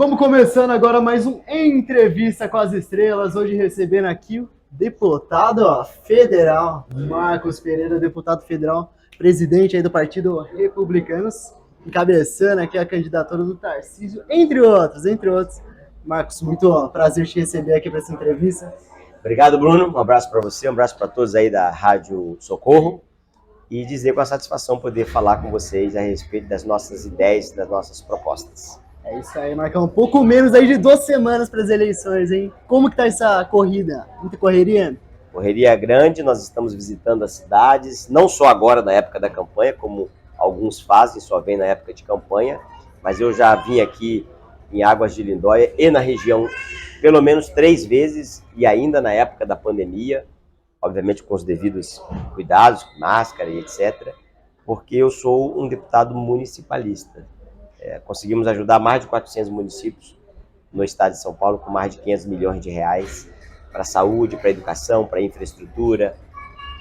Vamos começando agora mais um Entrevista com as Estrelas. Hoje recebendo aqui o deputado federal, Marcos Pereira, deputado federal, presidente aí do Partido Republicanos, encabeçando aqui a candidatura do Tarcísio, entre outros. Marcos, muito prazer te receber aqui para essa entrevista. Obrigado, Bruno. Um abraço para você, um abraço para todos aí da Rádio Socorro. E dizer com a satisfação poder falar com vocês a respeito das nossas ideias, das nossas propostas. É isso aí, Marcão. Um pouco menos aí de 2 semanas para as eleições, hein? Como que tá essa corrida? Muita correria? Correria grande, nós estamos visitando as cidades, não só agora na época da campanha, como alguns fazem, só vem na época de campanha, mas eu já vim aqui em Águas de Lindóia e na região pelo menos 3 vezes, e ainda na época da pandemia, obviamente com os devidos cuidados, máscara e etc., porque eu sou um deputado municipalista. Conseguimos ajudar mais de 400 municípios no estado de São Paulo com mais de 500 milhões de reais para a saúde, para a educação, para a infraestrutura,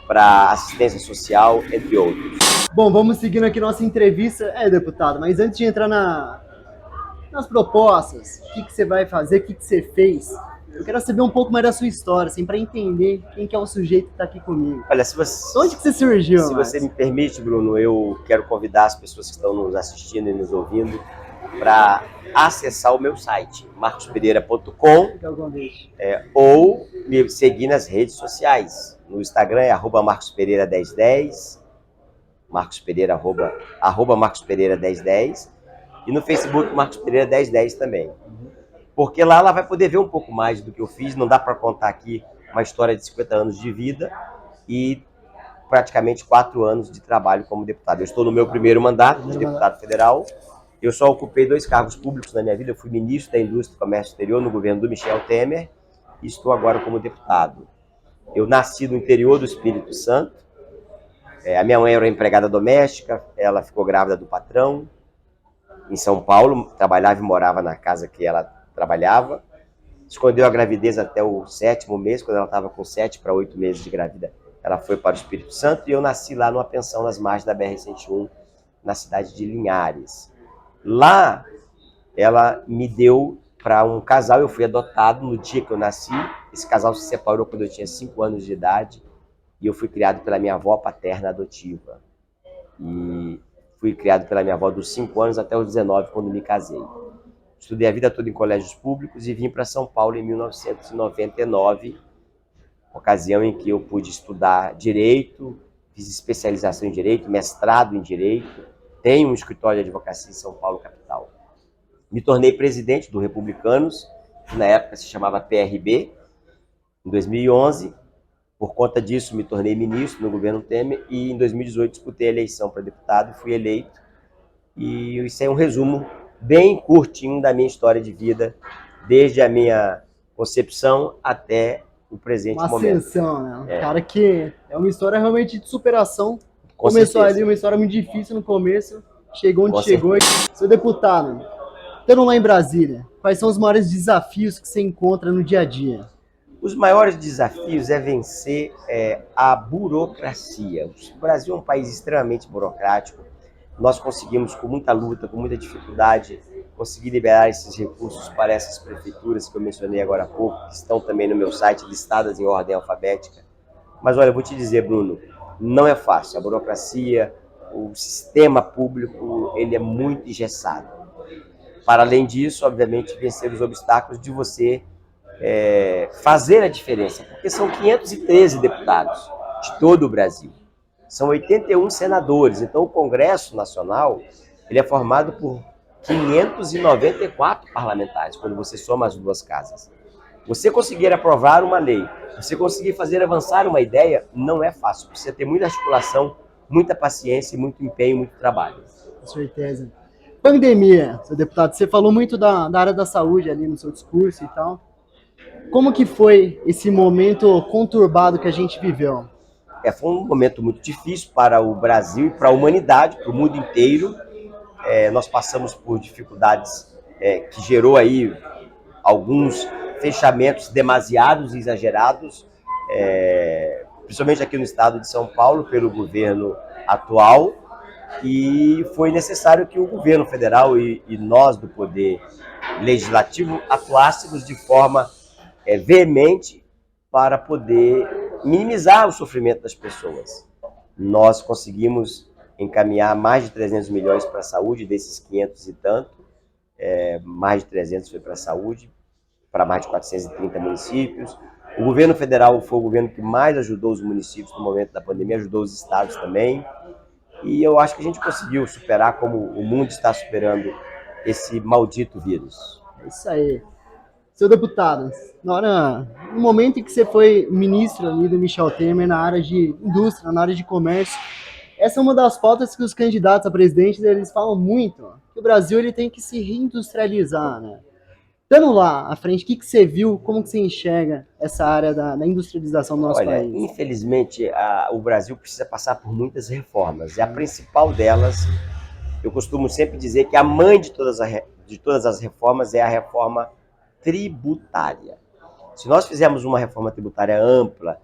para a assistência social, entre outros. Bom, vamos seguindo aqui nossa entrevista. Deputado, mas antes de entrar nas propostas, o que você vai fazer, o que você fez, eu quero saber um pouco mais da sua história, assim, para entender quem que é o sujeito que está aqui comigo. Olha, se você, onde que você surgiu? Se você me permite, Bruno, eu quero convidar as pessoas que estão nos assistindo e nos ouvindo para acessar o meu site, marcospereira.com, ou me seguir nas redes sociais. No Instagram é @marcospereira1010, Marcos Pereira, arroba Marcos Pereira 1010, e no Facebook Marcos Pereira 1010 também. Porque lá ela vai poder ver um pouco mais do que eu fiz. Não dá para contar aqui uma história de 50 anos de vida e praticamente 4 anos de trabalho como deputado. Eu estou no meu primeiro mandato de deputado federal. Eu só ocupei 2 cargos públicos na minha vida. Eu fui ministro da Indústria e Comércio Exterior no governo do Michel Temer e estou agora como deputado. Eu nasci no interior do Espírito Santo. A minha mãe era empregada doméstica, ela ficou grávida do patrão em São Paulo, trabalhava e morava na casa que ela trabalhava, escondeu a gravidez até o 7º mês. Quando ela estava com 7 para 8 meses de grávida, ela foi para o Espírito Santo e eu nasci lá numa pensão nas margens da BR-101, na cidade de Linhares. Lá, ela me deu para um casal, eu fui adotado no dia que eu nasci. Esse casal se separou quando eu tinha 5 anos de idade e eu fui criado pela minha avó paterna adotiva. E fui criado pela minha avó dos 5 anos até os 19, quando me casei. Estudei a vida toda em colégios públicos e vim para São Paulo em 1999, ocasião em que eu pude estudar Direito, fiz especialização em Direito, mestrado em Direito, tenho um escritório de advocacia em São Paulo, capital. Me tornei presidente do Republicanos, que na época se chamava PRB, em 2011. Por conta disso, me tornei ministro no governo Temer e em 2018 disputei a eleição para deputado e fui eleito. E isso é um resumo bem curtinho da minha história de vida, desde a minha concepção até o presente momento. Uma ascensão, né? Um cara que é uma história realmente de superação. Começou ali uma história muito difícil no começo, chegou onde chegou. Seu deputado, estando lá em Brasília, quais são os maiores desafios que você encontra no dia a dia? Os maiores desafios é vencer a burocracia. O Brasil é um país extremamente burocrático. Nós conseguimos, com muita luta, com muita dificuldade, conseguir liberar esses recursos para essas prefeituras que eu mencionei agora há pouco, que estão também no meu site, listadas em ordem alfabética. Mas olha, eu vou te dizer, Bruno, não é fácil. A burocracia, o sistema público, ele é muito engessado. Para além disso, obviamente, vencer os obstáculos de você fazer a diferença, porque são 513 deputados de todo o Brasil. São 81 senadores, então o Congresso Nacional ele é formado por 594 parlamentares, quando você soma as 2 casas. Você conseguir aprovar uma lei, você conseguir fazer avançar uma ideia, não é fácil. Precisa ter muita articulação, muita paciência, muito empenho, muito trabalho. Com certeza. Pandemia, seu deputado, você falou muito da área da saúde ali no seu discurso e tal. Como que foi esse momento conturbado que a gente viveu? Foi um momento muito difícil para o Brasil e para a humanidade, para o mundo inteiro. Nós passamos por dificuldades que gerou aí alguns fechamentos demasiados e exagerados, principalmente aqui no estado de São Paulo, pelo governo atual, e foi necessário que o governo federal e nós do Poder legislativo atuássemos de forma veemente para poder minimizar o sofrimento das pessoas. Nós conseguimos encaminhar mais de 300 milhões para a saúde, desses 500 e tanto, mais de 300 foi para a saúde, para mais de 430 municípios. O governo federal foi o governo que mais ajudou os municípios no momento da pandemia, ajudou os estados também. E eu acho que a gente conseguiu superar como o mundo está superando esse maldito vírus. É isso aí. Seu deputado, no momento em que você foi ministro ali do Michel Temer na área de indústria, na área de comércio, essa é uma das pautas que os candidatos a presidente eles falam muito, ó, que o Brasil ele tem que se reindustrializar, né? Estando lá à frente, o que você viu, como que você enxerga essa área da industrialização do nosso país? Infelizmente, o Brasil precisa passar por muitas reformas, e a principal delas, eu costumo sempre dizer que a mãe de todas as reformas é a reforma tributária. Se nós fizermos uma reforma tributária ampla,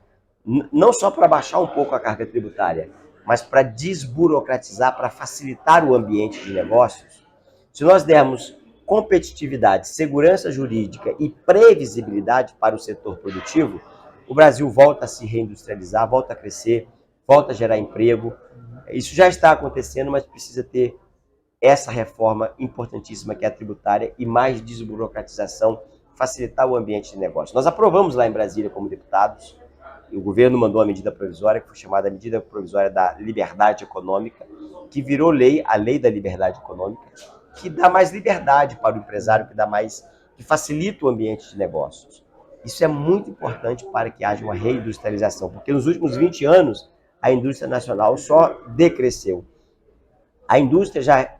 não só para baixar um pouco a carga tributária, mas para desburocratizar, para facilitar o ambiente de negócios, se nós dermos competitividade, segurança jurídica e previsibilidade para o setor produtivo, o Brasil volta a se reindustrializar, volta a crescer, volta a gerar emprego. Isso já está acontecendo, mas precisa ter essa reforma importantíssima que é a tributária e mais desburocratização, facilitar o ambiente de negócio. Nós aprovamos lá em Brasília como deputados, e o governo mandou uma medida provisória, que foi chamada Medida Provisória da Liberdade Econômica, que virou lei, a Lei da Liberdade Econômica, que dá mais liberdade para o empresário, que facilita o ambiente de negócios. Isso é muito importante para que haja uma reindustrialização, porque nos últimos 20 anos a indústria nacional só decresceu. A indústria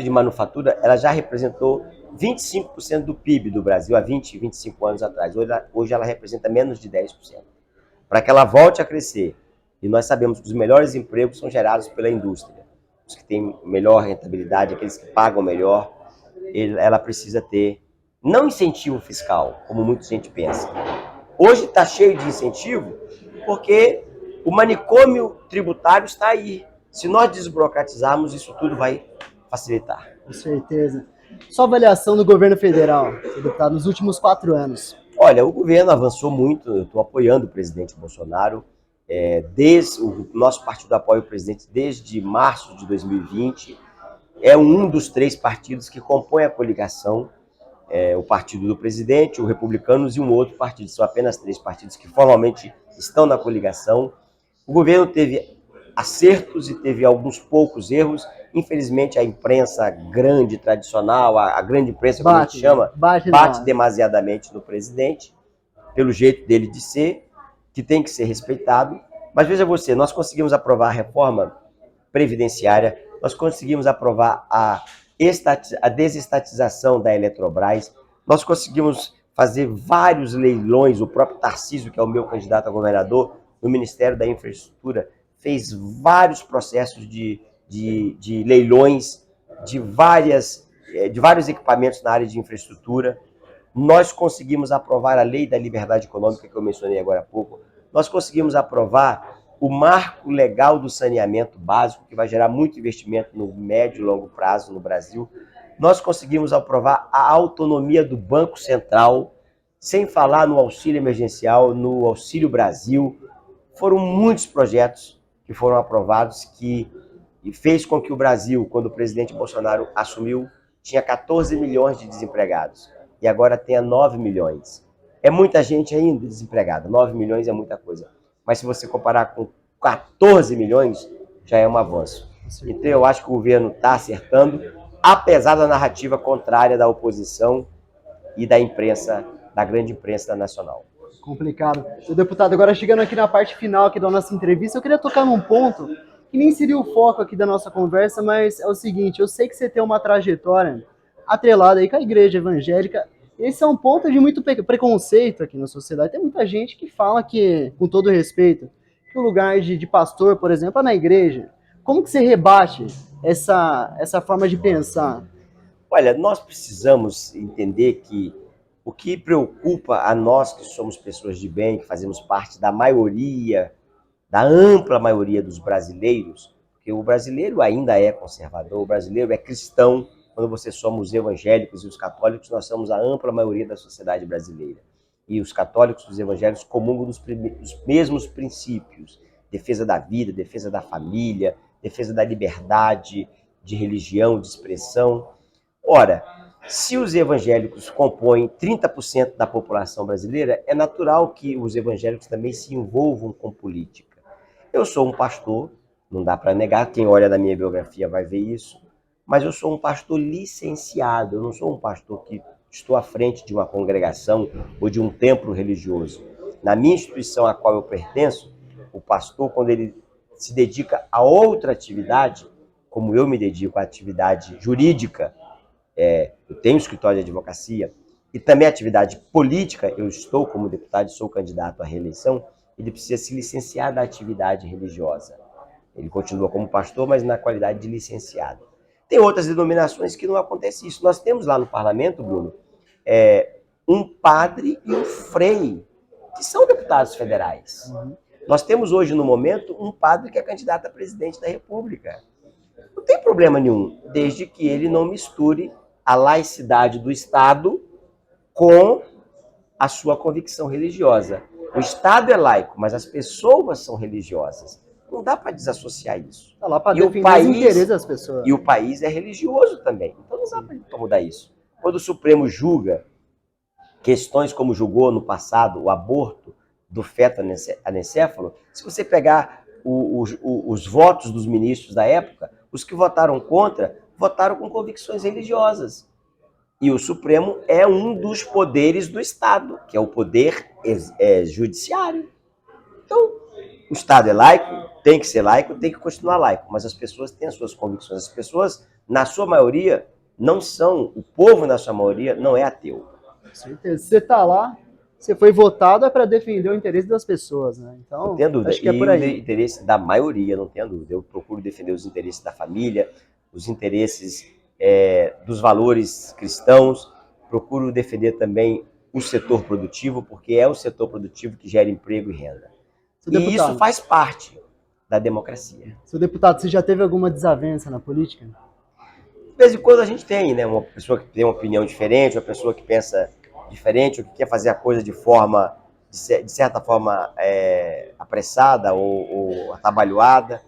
de manufatura ela já representou 25% do PIB do Brasil há 20, 25 anos atrás. Hoje ela representa menos de 10%. Para que ela volte a crescer, e nós sabemos que os melhores empregos são gerados pela indústria, os que têm melhor rentabilidade, aqueles que pagam melhor, ela precisa ter, não incentivo fiscal, como muita gente pensa. Hoje está cheio de incentivo porque o manicômio tributário está aí. Se nós desburocratizarmos, isso tudo vai facilitar. Com certeza. Sua avaliação do governo federal, deputado, nos últimos 4 anos? Olha, o governo avançou muito, eu estou apoiando o presidente Bolsonaro, o nosso partido apoia o presidente desde março de 2020, é um dos 3 partidos que compõem a coligação, o partido do presidente, o Republicanos e um outro partido, são apenas 3 partidos que formalmente estão na coligação. O governo teve acertos e teve alguns poucos erros. Infelizmente, a imprensa grande, tradicional, a grande imprensa, como a gente chama, bate demasiadamente no presidente, pelo jeito dele de ser, que tem que ser respeitado. Mas veja você, nós conseguimos aprovar a reforma previdenciária, nós conseguimos aprovar a desestatização da Eletrobras, nós conseguimos fazer vários leilões, o próprio Tarcísio, que é o meu candidato a governador, no Ministério da Infraestrutura, fez vários processos de leilões de vários equipamentos na área de infraestrutura. Nós conseguimos aprovar a Lei da Liberdade Econômica, que eu mencionei agora há pouco. Nós conseguimos aprovar o marco legal do saneamento básico, que vai gerar muito investimento no médio e longo prazo no Brasil. Nós conseguimos aprovar a autonomia do Banco Central, sem falar no auxílio emergencial, no Auxílio Brasil. Foram muitos projetos que foram aprovados que fez com que o Brasil, quando o presidente Bolsonaro assumiu, tinha 14 milhões de desempregados e agora tenha 9 milhões. É muita gente ainda desempregada, 9 milhões é muita coisa. Mas se você comparar com 14 milhões, já é um avanço. Então eu acho que o governo está acertando, apesar da narrativa contrária da oposição e da imprensa, da grande imprensa nacional. Complicado. O deputado, agora chegando aqui na parte final aqui da nossa entrevista, eu queria tocar num ponto que nem seria o foco aqui da nossa conversa, mas é o seguinte, eu sei que você tem uma trajetória atrelada aí com a igreja evangélica. Esse é um ponto de muito preconceito aqui na sociedade. Tem muita gente que fala que, com todo respeito, que o lugar de pastor, por exemplo, é na igreja. Como que você rebate essa forma de pensar? Olha, nós precisamos entender que o que preocupa a nós que somos pessoas de bem, que fazemos parte da maioria, da ampla maioria dos brasileiros, porque o brasileiro ainda é conservador, o brasileiro é cristão, quando você soma os evangélicos e os católicos, nós somos a ampla maioria da sociedade brasileira. E os católicos e os evangélicos comungam dos mesmos princípios: defesa da vida, defesa da família, defesa da liberdade de religião, de expressão. Ora, se os evangélicos compõem 30% da população brasileira, é natural que os evangélicos também se envolvam com política. Eu sou um pastor, não dá para negar, quem olha na minha biografia vai ver isso, mas eu sou um pastor licenciado, eu não sou um pastor que estou à frente de uma congregação ou de um templo religioso. Na minha instituição a qual eu pertenço, o pastor, quando ele se dedica a outra atividade, como eu me dedico à atividade jurídica, eu tenho escritório de advocacia, e também a atividade política, eu estou como deputado e sou candidato à reeleição, ele precisa se licenciar da atividade religiosa. Ele continua como pastor, mas na qualidade de licenciado. Tem outras denominações que não acontece isso. Nós temos lá no parlamento, Bruno, um padre e um frei, que são deputados federais. Nós temos hoje, no momento, um padre que é candidato a presidente da República. Não tem problema nenhum, desde que ele não misture a laicidade do Estado com a sua convicção religiosa. O Estado é laico, mas as pessoas são religiosas. Não dá para desassociar isso. Está lá para defender os interesses das pessoas. E o país é religioso também. Então não dá para mudar isso. Quando o Supremo julga questões como julgou no passado o aborto do feto anencéfalo, se você pegar os votos dos ministros da época, os que votaram contra, votaram com convicções religiosas. E o Supremo é um dos poderes do Estado, que é o poder judiciário. Então, o Estado é laico, tem que ser laico, tem que continuar laico, mas as pessoas têm as suas convicções. As pessoas, na sua maioria, não são, o povo, na sua maioria, não é ateu. Com certeza. Você está lá, você foi votado para defender o interesse das pessoas, né? Então, não tenho dúvida. Acho que é por aí. O interesse da maioria, não tenho dúvida. Eu procuro defender os interesses da família, os interesses dos valores cristãos, procuro defender também o setor produtivo, porque é o setor produtivo que gera emprego e renda. E isso faz parte da democracia. Seu deputado, você já teve alguma desavença na política? De vez em quando a gente tem, né? Uma pessoa que tem uma opinião diferente, uma pessoa que pensa diferente, ou que quer fazer a coisa de certa forma, apressada ou atabalhoada.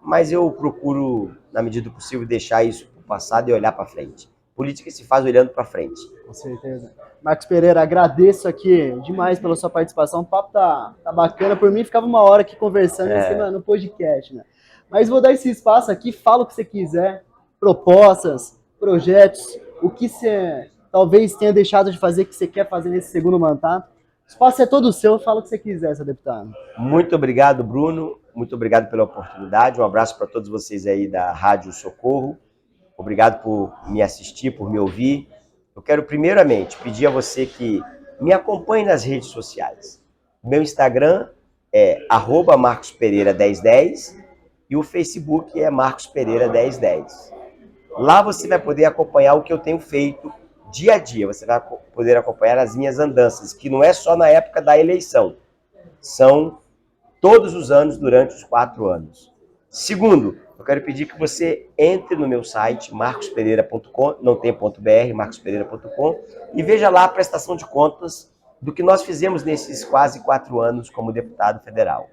Mas eu procuro, na medida do possível, deixar isso para o passado e olhar para frente. Política se faz olhando para frente. Com certeza. Marcos Pereira, agradeço aqui demais pela sua participação. O papo tá bacana. Por mim, ficava uma hora aqui conversando no podcast, né? Mas vou dar esse espaço aqui, fala o que você quiser, propostas, projetos, o que você talvez tenha deixado de fazer, que você quer fazer nesse segundo mandato. O espaço é todo seu, fala o que você quiser, seu deputado. Muito obrigado, Bruno. Muito obrigado pela oportunidade. Um abraço para todos vocês aí da Rádio Socorro. Obrigado por me assistir, por me ouvir. Eu quero primeiramente pedir a você que me acompanhe nas redes sociais. Meu Instagram é @marcospereira1010 e o Facebook é Marcos Pereira 1010. Lá você vai poder acompanhar o que eu tenho feito dia a dia. Você vai poder acompanhar as minhas andanças, que não é só na época da eleição. São todos os anos durante os 4 anos. Segundo, eu quero pedir que você entre no meu site, marcospereira.com, não tem .br, marcospereira.com, e veja lá a prestação de contas do que nós fizemos nesses quase 4 anos como deputado federal.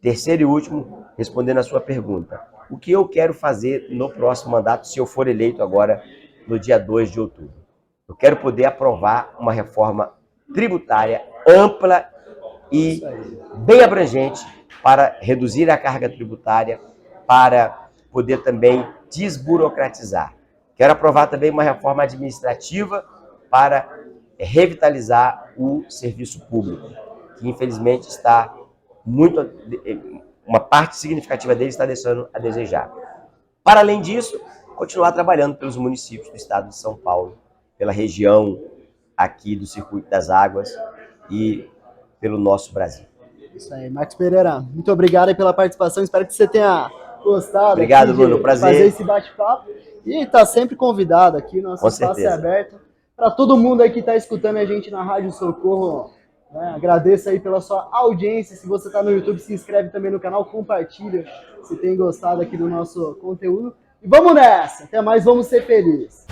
Terceiro e último, respondendo a sua pergunta, o que eu quero fazer no próximo mandato, se eu for eleito agora no dia 2 de outubro? Eu quero poder aprovar uma reforma tributária ampla e bem abrangente para reduzir a carga tributária, para poder também desburocratizar. Quero aprovar também uma reforma administrativa para revitalizar o serviço público, que infelizmente está uma parte significativa dele está deixando a desejar. Para além disso, continuar trabalhando pelos municípios do estado de São Paulo, pela região aqui do Circuito das Águas e pelo nosso Brasil. Isso aí, Marcos Pereira, muito obrigado aí pela participação, espero que você tenha gostado. Obrigado, Bruno, prazer. Fazer esse bate-papo e está sempre convidado aqui, nosso espaço é aberto para todo mundo aí que está escutando a gente na Rádio Socorro, né? Agradeço aí pela sua audiência, se você está no YouTube, se inscreve também no canal, compartilha se tem gostado aqui do nosso conteúdo e vamos nessa, até mais, vamos ser felizes.